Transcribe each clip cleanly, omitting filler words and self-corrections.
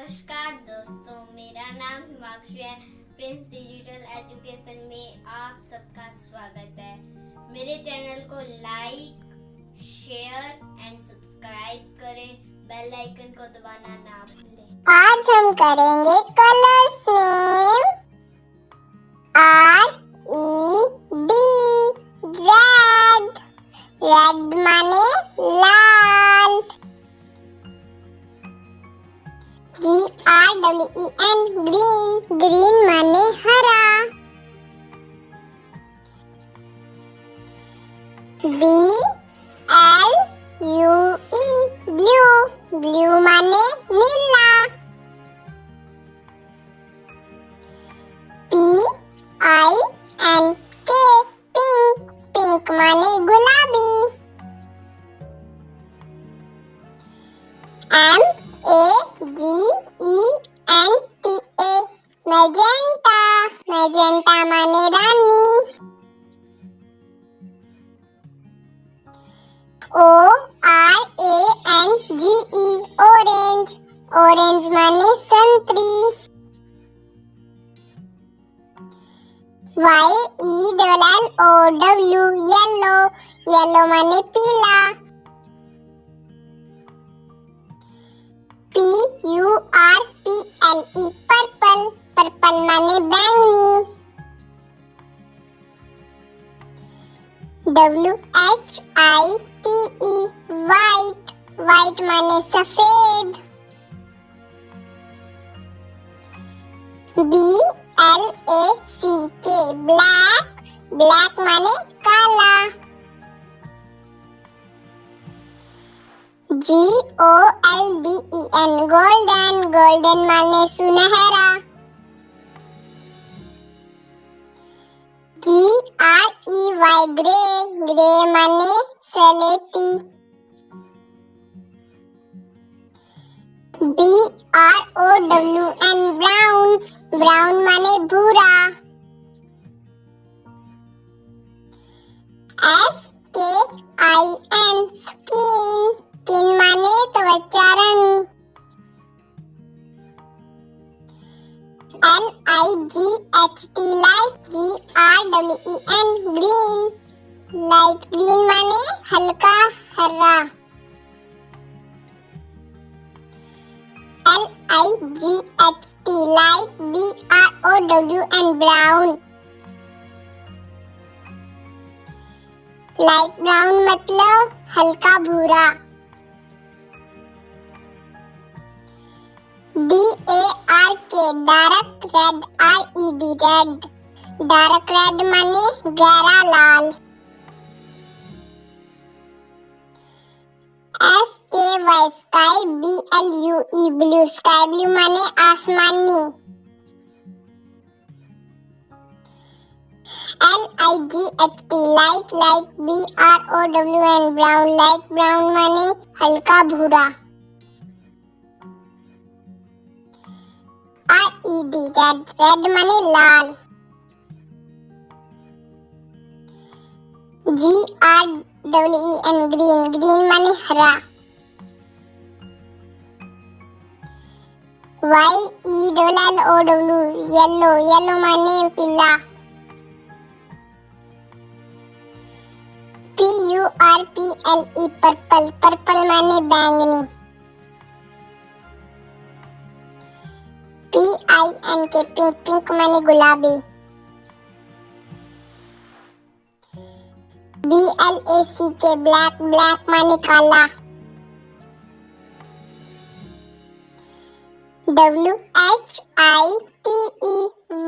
नमस्कार दोस्तों, मेरा नाम हिमांशु है। प्रिंस डिजिटल एजुकेशन में आप सबका स्वागत है। मेरे चैनल को लाइक, शेयर एंड सब्सक्राइब करें। बेल आइकन को दबाना ना भूलें। आज हम करेंगे कलर्स नेम RED। रेड माने लाल। GREEN green. ग्रीन माने हरा। BLUE blue. ब्लू माने नीला। PINK pink. पिंक माने गुलाबी। MEGENTA magenta. मैजेंटा माने रानी। ORANGE orange. ऑरेंज माने संतरी। YELLOW yellow. येलो माने पीला। PURPLE purple. पर्पल माने बैंगनी। WHITE white. वाइट माने सफेद। BLACK black. ब्लैक माने काला। GOLDEN golden. गोल्डन माने सुनहरा। GREY grey. ग्रे माने सलेटी। BROWN brown. ब्राउन माने भूरा। SKIN skin. स्किन माने त्वचा रंग। LIGHT light. GREEN green. Light green माने हल्का हरा। LIGHT light. BROWN brown. Light brown मतलब हल्का भूरा। DARK dark red. RED red. Dark red माने गहरा लाल। SKY sky. BLUE blue. Sky blue माने आसमानी। LIGHT light. Light BROWN brown. Light brown माने हल्का भूरा। RED red. रेड माने लाल। GREEN green. ग्रीन माने हरा। YELLOW yellow. येलो माने पीला। PURPLE purple. पर्पल माने बैंगनी। PINK pink. पिंक माने गुलाबी। BLACK black. ब्लैक माने काला। WHITE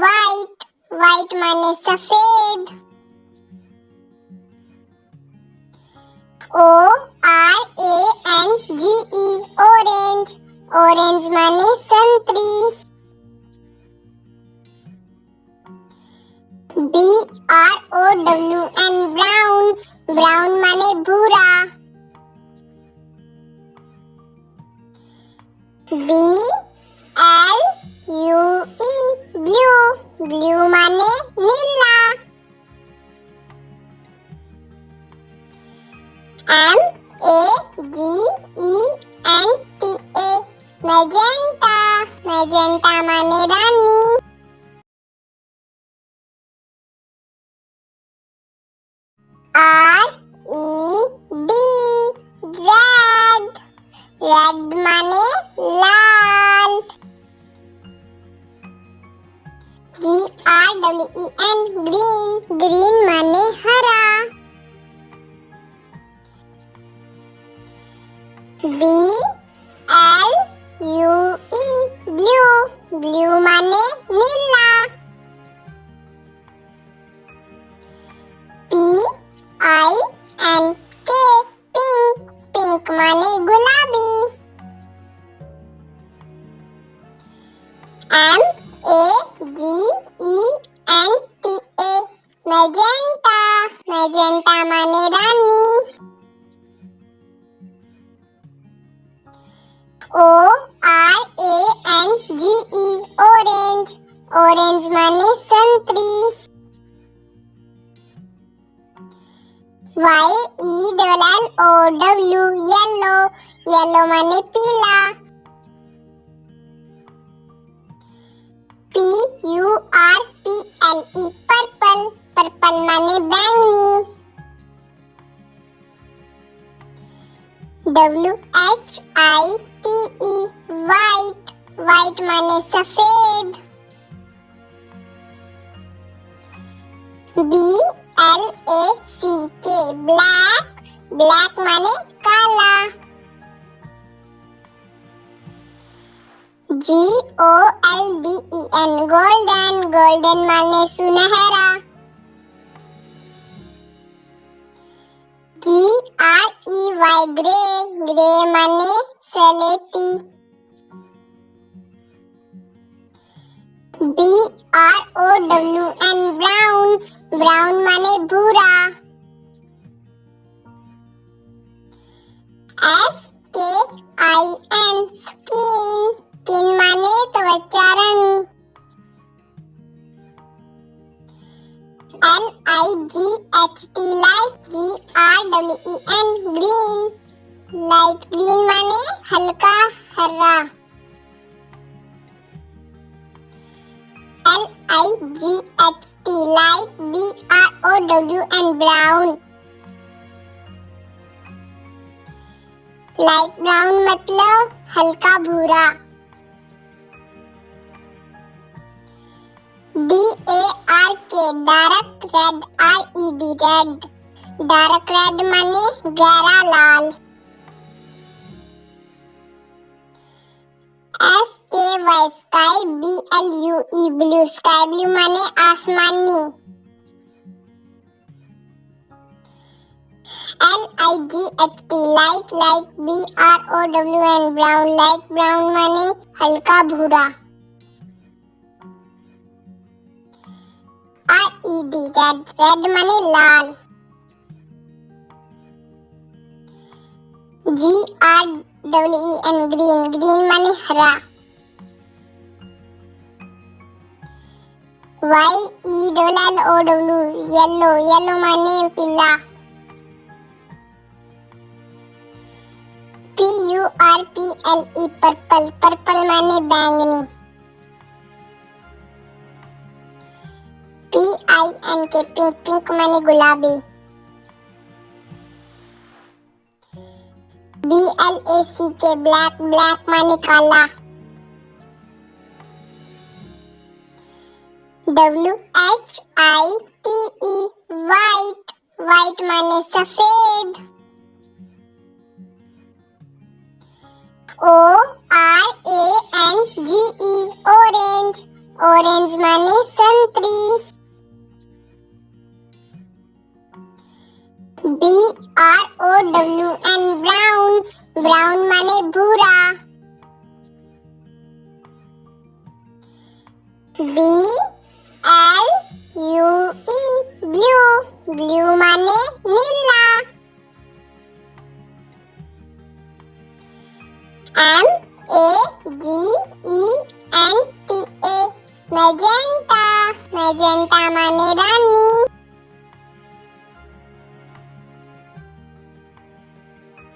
white. वाइट माने सफेद। ORANGE orange. ऑरेंज माने संतरी। BROWN brown. ब्राउन माने भूरा। BLUE blue. ब्लू माने नीला। MAGENTA magenta. मैजेंटा माने रानी। RED रेड, रेड माने लाल। GREEN ग्रीन, ग्रीन माने हरा। BLUE ब्लू, ब्लू माने नीला। PINK पिंक, पिंक माने गुलाबी। MAGENTA मैजेंटा, मैजेंटा माने रानी। ORANGE ऑरेंज, ऑरेंज माने संतरी। YELLOW येलो, येलो माने पीला। PURPLE पर्पल, पर्पल माने बैंगनी। WHITE व्हाइट, व्हाइट माने सफेद। BLACK ब्लैक, ब्लैक माने काला। GOLDEN गोल्डन, गोल्डन माने सुनहरा। GREY ग्रे, ग्रे माने सलेटी। BROWN ब्राउन, ब्राउन माने भूरा। SKIN स्किन, स्किन माने त्वचा रंग। LIGHT light, GREEN green, light green माने हल्का हरा। LIGHT light, BROWN brown, light brown मतलब हल्का भूरा। DARK dark red, RED red, dark red माने गहरा लाल। SKY sky, BLUE blue, sky blue माने आसमानी। LIGHT light, light BROWN brown, light brown माने हल्का भूरा। RED रेड, रेड माने लाल। GREEN ग्रीन, ग्रीन माने हरा। YELLOW येलो, येलो माने पीला। PURPLE पर्पल, पर्पल माने बैंगनी। PINK पिंक, पिंक माने गुलाबी। BLACK ब्लैक, ब्लैक माने काला। WHITE व्हाइट, व्हाइट माने सफेद। ORANGE ऑरेंज, ऑरेंज माने संतरी। BROWN ब्राउन, ब्राउन माने भूरा। BLUE ब्लू, ब्लू माने नीला। MAGENTA मैजेंटा माने रानी।